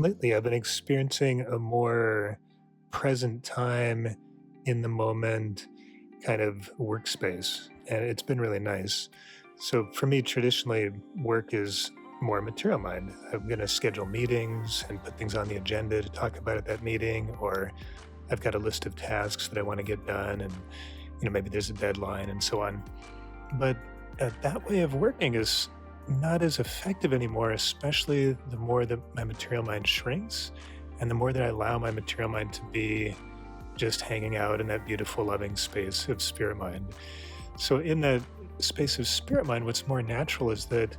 lately I've been experiencing a more present time in the moment kind of workspace, and it's been really nice. So for me, traditionally, work is more material mind. I'm going to schedule meetings and put things on the agenda to talk about at that meeting, or I've got a list of tasks that I want to get done, and maybe there's a deadline and so on. But that way of working is not as effective anymore, especially the more that my material mind shrinks and the more that I allow my material mind to be just hanging out in that beautiful, loving space of spirit mind. So, in that space of spirit mind, what's more natural is that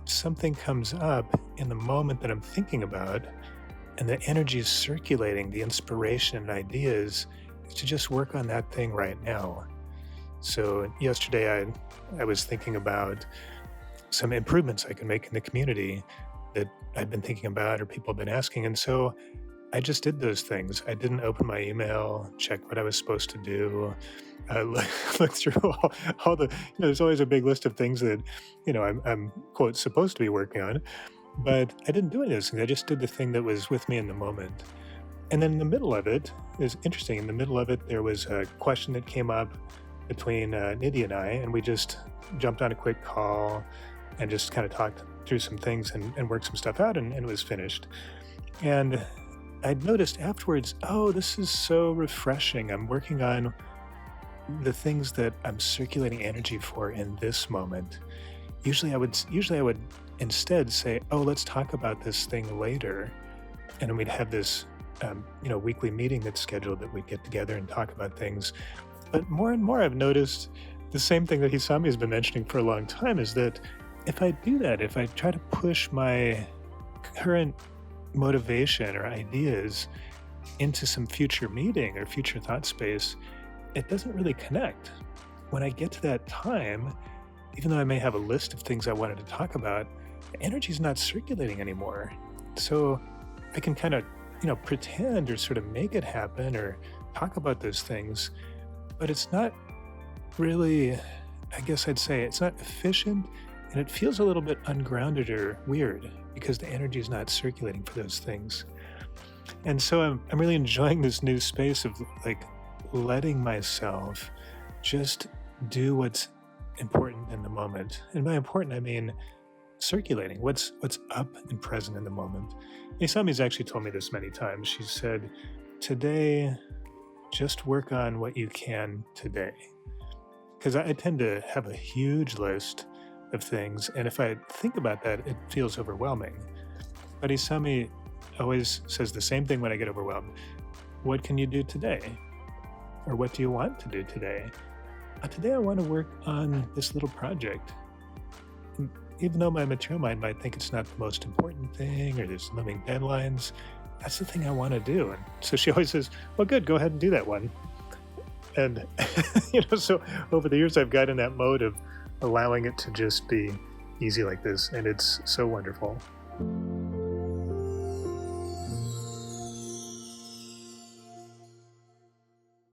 something comes up in the moment that I'm thinking about, and the energy is circulating, the inspiration and ideas is to just work on that thing right now. So yesterday I was thinking about some improvements I can make in the community that I've been thinking about or people have been asking. And so I just did those things. I didn't open my email, check what I was supposed to do, look through all the, there's always a big list of things that, I'm quote, supposed to be working on. But I didn't do any of those things. I just did the thing that was with me in the moment. And then in the middle of it is interesting. In the middle of it, there was a question that came up between Nidhi and I, and we just jumped on a quick call and just kind of talked through some things and worked some stuff out, and it was finished. And I noticed afterwards, oh, this is so refreshing. I'm working on the things that I'm circulating energy for in this moment. Usually I would instead say, oh, let's talk about this thing later. And then we'd have this weekly meeting that's scheduled that we'd get together and talk about things. But more and more I've noticed the same thing that Hisami has been mentioning for a long time, is that if I do that, if I try to push my current motivation or ideas into some future meeting or future thought space, it doesn't really connect. When I get to that time, even though I may have a list of things I wanted to talk about, the energy is not circulating anymore. So I can kind of, pretend or sort of make it happen or talk about those things, but it's not really, I guess I'd say it's not efficient, and it feels a little bit ungrounded or weird because the energy is not circulating for those things. And so I'm really enjoying this new space of like letting myself just do what's important in the moment. And by important, I mean circulating what's up and present in the moment. Isami's actually told me this many times. She said, today, just work on what you can today. Because I tend to have a huge list of things, and if I think about that, it feels overwhelming. But Isami always says the same thing when I get overwhelmed. What can you do today? Or what do you want to do today? Today I want to work on this little project. And even though my material mind might think it's not the most important thing or there's looming deadlines, that's the thing I want to do. And so she always says, well, good, go ahead and do that one. And, so over the years, I've got in that mode of allowing it to just be easy like this. And it's so wonderful.